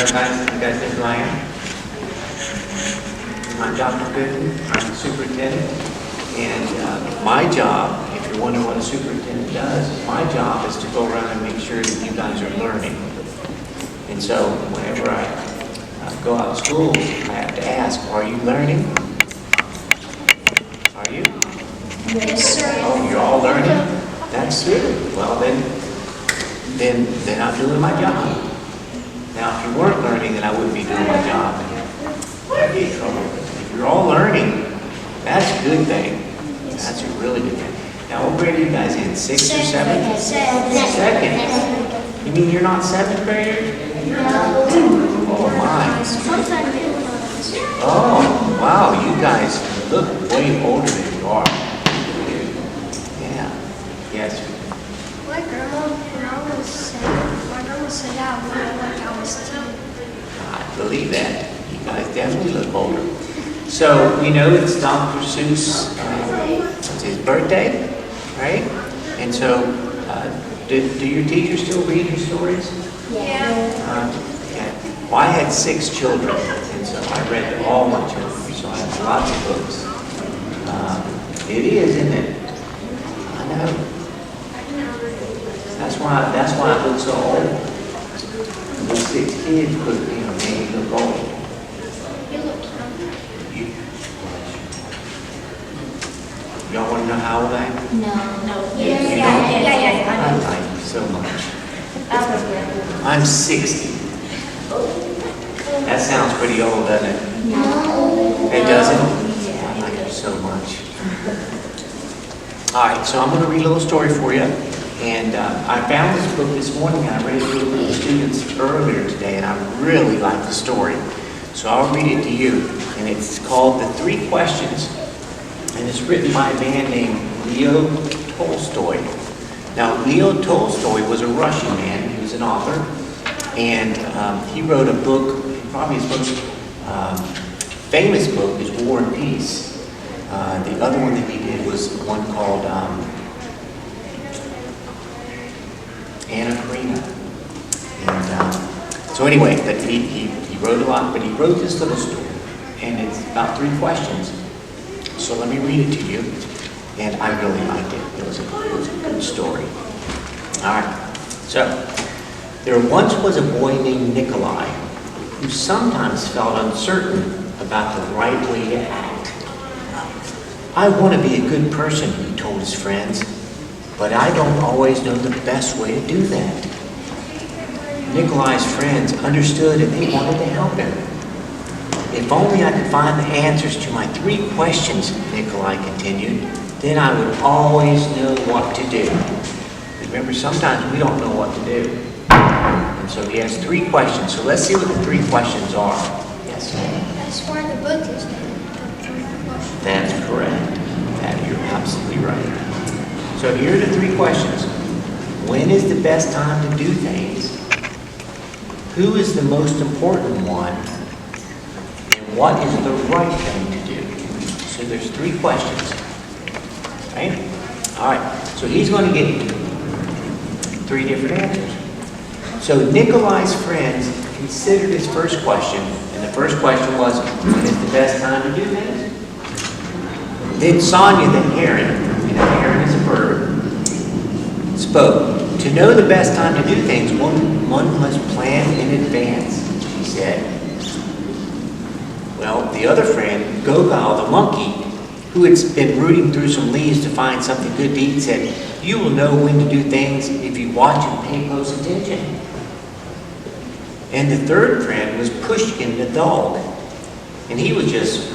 You guys know who I am? I'm Dr. Goodin. I'm the superintendent. And my job, if you're wondering what a superintendent does, my job is to go around and make sure that you guys are learning. And so whenever I go out to schools, I have to ask, are you learning? Are you? Yes, sir. Oh, you're all learning? That's good. Well, then I'm doing my job. Now, if you weren't learning, then I wouldn't be doing my job. I'd be in trouble. If you're all learning, that's a good thing. That's a really good thing. Now, what grade are you guys in? 6th or 7th? Second. You mean you're not 7th graders? No. Oh, my. Oh, wow. You guys look way older than you are. Yeah. Yes. My grandma, when I was 7, my grandma said I looked like I was 10. I believe that. You guys definitely look older. So, you know, it's Dr. Seuss, it's his birthday, right? And so, do your teachers still read your stories? Yeah. Yeah. Well, I had 6 children, and so I read to all my children, so I have lots of books. It is, isn't it? I know. That's why I look so old. The 6 kids could, make me look old. You look young. Y'all want to know how old I am? No. Yeah. I like you so much. I'm 60. That sounds pretty old, doesn't it? No. It doesn't? I like you so much. All right, so I'm going to read a little story for you. And I found this book this morning, and I read it to the students earlier today, and I really like the story. So I'll read it to you. And it's called The 3 Questions. And it's written by a man named Leo Tolstoy. Now, Leo Tolstoy was a Russian man. He was an author. And he wrote a book, probably his most famous book is War and Peace. The other one that he did was one called Anna Karenina. And so anyway, he wrote a lot, but he wrote this little story. And it's about 3 questions. So let me read it to you. And I really liked it. It was a good story. All right. So, there once was a boy named Nikolai who sometimes felt uncertain about the right way to act. I want to be a good person, he told his friends, but I don't always know the best way to do that. Nikolai's friends understood and they wanted to help him. If only I could find the answers to my 3 questions, Nikolai continued, then I would always know what to do. Remember, sometimes we don't know what to do. And so he has 3 questions. So let's see what the 3 questions are. Yes? That's why the book is named. That's correct. You're absolutely right. So here are the 3 questions. When is the best time to do things? Who is the most important one? And what is the right thing to do? So there's 3 questions. Right? All right. So he's going to get 3 different answers. So Nikolai's friends considered his first question, and the first question was, when is the best time to do things? Then Sonia the heron, and a heron is a bird, spoke. To know the best time to do things, one must plan in advance, she said. Well, the other friend, Gogol the monkey, who had been rooting through some leaves to find something good to eat, said, you will know when to do things if you watch and pay close attention. And the third friend was Pushkin the dog. And he was just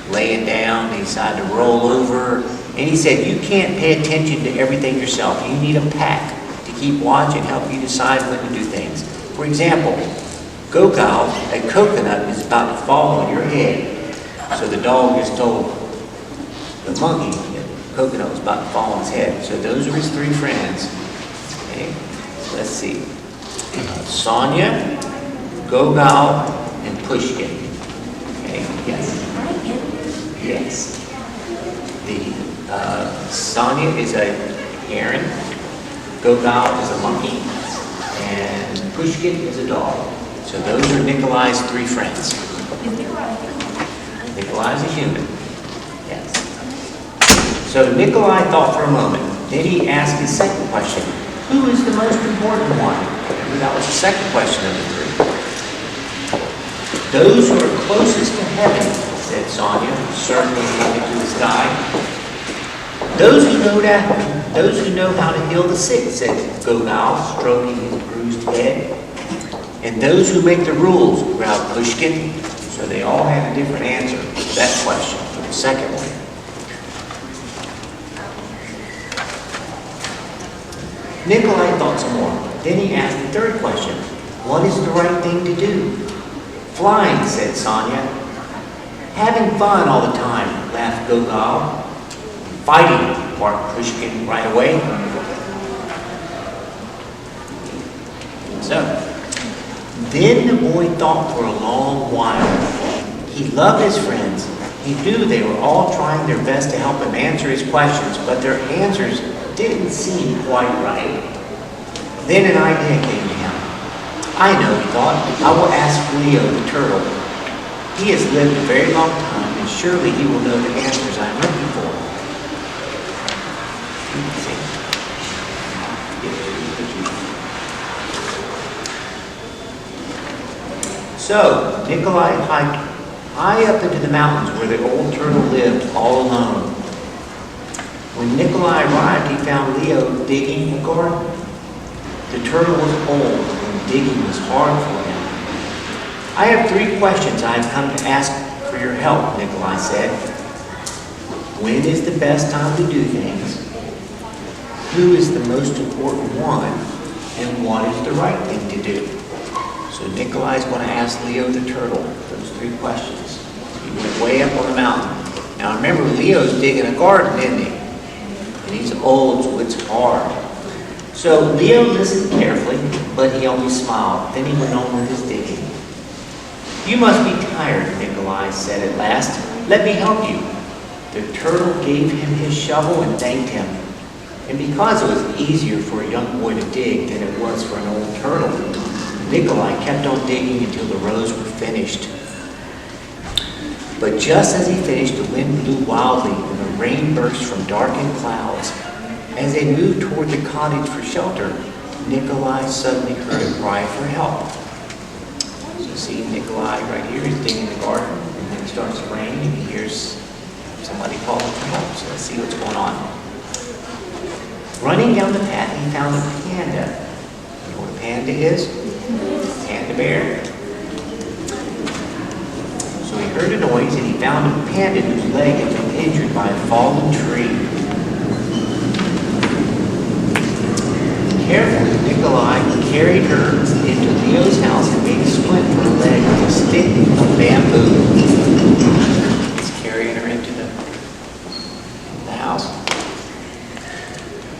laying down, he decided to roll over, and he said, you can't pay attention to everything yourself. You need a pack to keep watch and help you decide when to do things. For example, Gogol, a coconut is about to fall on your head. So the dog is told the monkey that the coconut was about to fall on his head. So those are his 3 friends. Okay, so let's see. Sonia, Gogol, and Pushkin. Okay, yes. Yes. Sonia is a heron, Gogol is a monkey, and Pushkin is a dog. So those are Nikolai's three friends. Nikolai's a human. Yes. So Nikolai thought for a moment. Then he asked his second question. Who is the most important one? Remember, that was the second question of the three. Those who are closest to heaven, said Sonia, circling into the sky. Those who know how to heal the sick, said Gogol, stroking his bruised head. And those who make the rules, growled Pushkin. So they all had a different answer to that question, for the second one. Nikolai thought some more. Then he asked the third question. What is the right thing to do? Flying, said Sonia. Having fun all the time, laughed Gogol. Fighting, barked Pushkin right away. So, then the boy thought for a long while. He loved his friends. He knew they were all trying their best to help him answer his questions, but their answers didn't seem quite right. Then an idea came to him. I know, he thought, I will ask Leo the turtle. He has lived a very long time, and surely he will know the answers I'm looking for. So, Nikolai hiked high up into the mountains where the old turtle lived all alone. When Nikolai arrived, he found Leo digging a garden. The turtle was old and digging was hard for him. I have three questions I have come to ask for your help, Nikolai said. When is the best time to do things? Who is the most important one? And what is the right thing to do? So Nikolai is going to ask Leo the turtle those three questions. He went way up on the mountain. Now remember, Leo's digging a garden, isn't he? And he's old, so it's hard. So Leo listened carefully, but he only smiled. Then he went on with his digging. You must be tired, Nikolai said at last. Let me help you. The turtle gave him his shovel and thanked him. And because it was easier for a young boy to dig than it was for an old turtle, Nikolai kept on digging until the rows were finished. But just as he finished, the wind blew wildly and the rain burst from darkened clouds. As they moved toward the cottage for shelter, Nikolai suddenly heard a cry for help. So you see Nikolai right here is digging the garden, and then it starts to rain, and he hears somebody calling for help. So let's see what's going on. Running down the path, he found a panda. You know what a panda is? Panda bear. So he heard a noise and he found a panda whose leg had been injured by a fallen tree. Carefully, Nikolai carried her into Leo's house and made a splint for her leg with a stick of bamboo. He's carrying her into the house.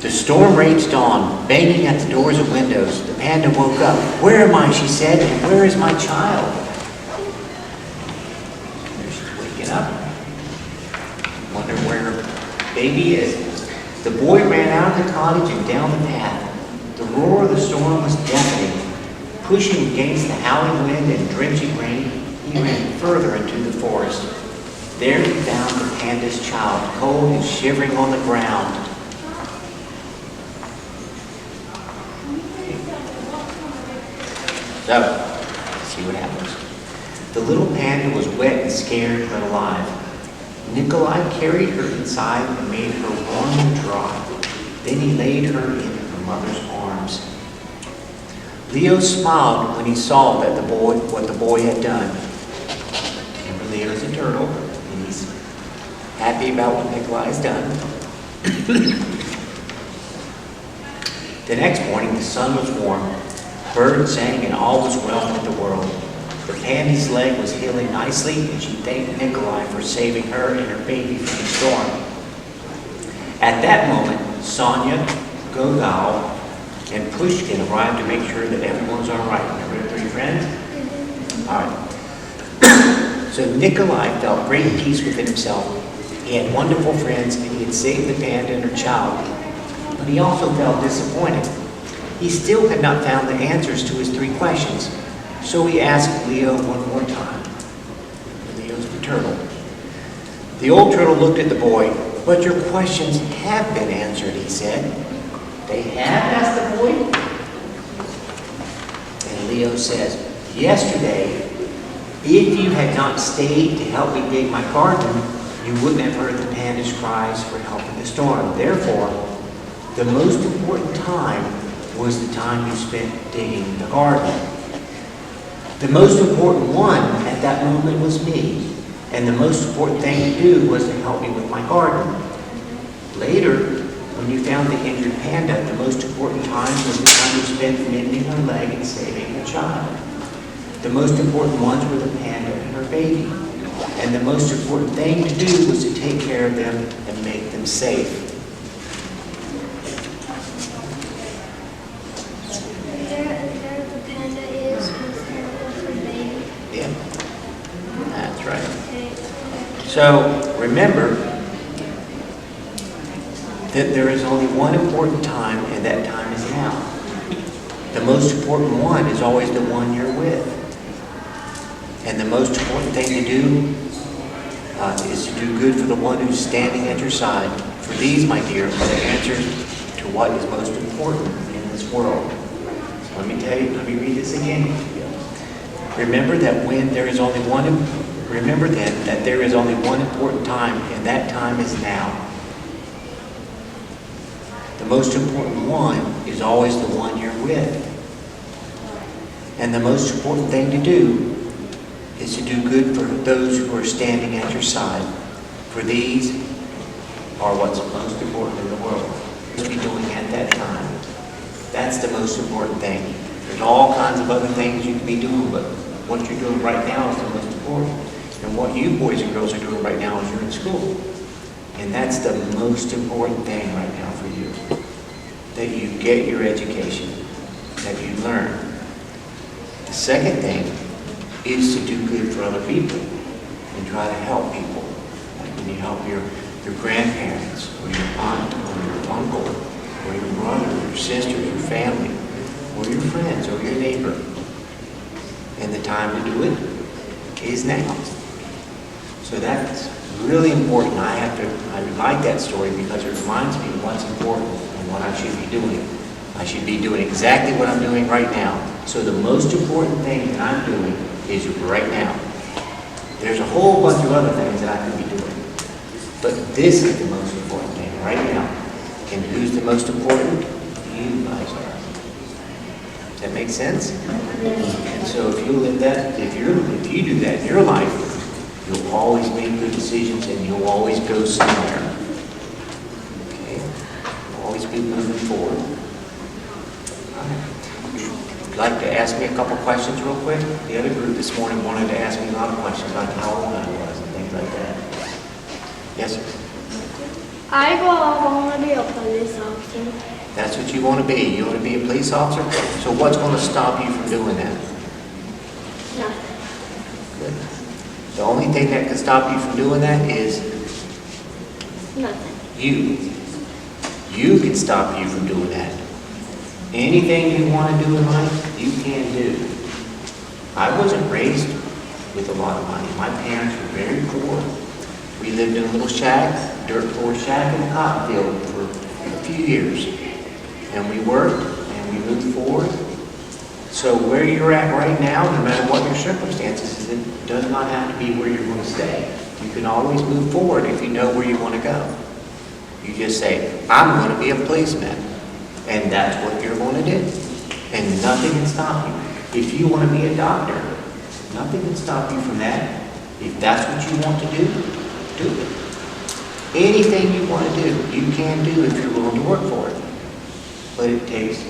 The storm raged on, banging at the doors and windows. The panda woke up. Where am I, she said, and where is my child? There she's waking up. Wondering where her baby is. The boy ran out of the cottage and down the path. The roar of the storm was deafening. Pushing against the howling wind and drenching rain, he ran further into the forest. There he found the panda's child, cold and shivering on the ground. So, let's see what happens. The little panda was wet and scared, but alive. Nikolai carried her inside and made her warm and dry. Then he laid her in her mother's arms. Leo smiled when he saw that what the boy had done. Remember, Leo's a turtle, and he's happy about what Nikolai has done. The next morning, the sun was warm. Birds sang and all was well with the world. The panda's leg was healing nicely, and she thanked Nikolai for saving her and her baby from the storm. At that moment, Sonia, Gogol, and Pushkin arrived to make sure that everyone's all right. Remember the three friends? All right. So Nikolai felt great peace within himself. He had wonderful friends, and he had saved the panda and her child. But he also felt disappointed. He still had not found the answers to his three questions. So he asked Leo one more time. Leo's the turtle. The old turtle looked at the boy. "But your questions have been answered," he said. "They have?" asked the boy. And Leo says, "Yesterday, if you had not stayed to help me dig my garden, you wouldn't have heard the panda's cries for help in the storm. Therefore, the most important time was the time you spent digging the garden. The most important one at that moment was me, and the most important thing to do was to help me with my garden. Later, when you found the injured panda, the most important time was the time you spent mending her leg and saving her child. The most important ones were the panda and her baby. And the most important thing to do was to take care of them and make them safe." There the panda is with her baby. Yeah, that's right. Okay. So remember that there is only one important time, and that time is now. The most important one is always the one you're with. And the most important thing to do is to do good for the one who's standing at your side. For these, my dear, are the answers to what is most important in this world. So let me read this again. Remember then that there is only one important time, and that time is now. The most important one is always the one you're with. And the most important thing to do is to do good for those who are standing at your side. For these are what's most important in the world. What you're doing at that time. That's the most important thing. There's all kinds of other things you can be doing, but what you're doing right now is the most important. And what you boys and girls are doing right now is you're in school. And that's the most important thing right now for you. That you get your education, that you learn. The second thing is to do good for other people and try to help people. Like when you help your grandparents, or your aunt, or your uncle, or your brother, or your sister, your family, or your friends, or your neighbor. And the time to do it is now. So that's really important. I like that story because it reminds me of what's important and what I should be doing. I should be doing exactly what I'm doing right now. So the most important thing that I'm doing is right now. There's a whole bunch of other things that I could be doing. But this is the most important thing right now. And who's the most important? You guys are. Does that make sense? And so if you live that, if you do that in your life, you'll always make good decisions and you'll always go somewhere. Okay? You'll always be moving forward. All right. Would you like to ask me a couple questions real quick? The other group this morning wanted to ask me a lot of questions about how old I was and things like that. Yes, sir? I want to be a police officer. That's what you want to be. You want to be a police officer? So what's going to stop you from doing that? Nothing. Good. The only thing that can stop you from doing that is Nothing. you. You can stop you from doing that. Anything you want to do in life, you can do. I wasn't raised with a lot of money. My parents were very poor. We lived in a little shack, dirt floor shack in a cotton field for a few years. And we worked and we moved forward. So where you're at right now, no matter what your circumstances, it does not have to be where you're going to stay. You can always move forward if you know where you want to go. You just say, I'm going to be a policeman. And that's what you're going to do. And nothing can stop you. If you want to be a doctor, nothing can stop you from that. If that's what you want to do it. Anything you want to do, you can do if you're willing to work for it. But it takes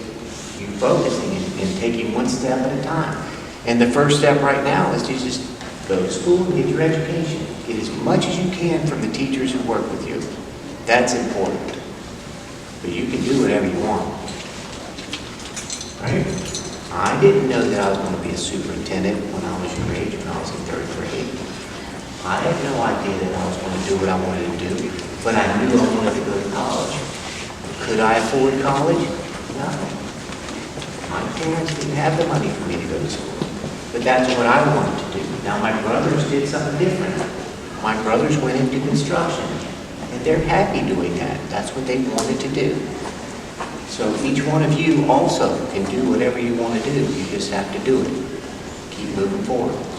you focusing and taking one step at a time. And the first step right now is to just go to school and get your education. Get as much as you can from the teachers who work with you. That's important. But you can do whatever you want. Right? I didn't know that I was going to be a superintendent when I was your age, when I was in 3rd grade. I had no idea that I was going to do what I wanted to do, but I knew I wanted to go to college. Could I afford college? No. My parents didn't have the money for me to go to school. But that's what I wanted to do. Now, my brothers did something different. My brothers went into construction, and they're happy doing that. That's what they wanted to do. So each one of you also can do whatever you want to do. You just have to do it. Keep moving forward.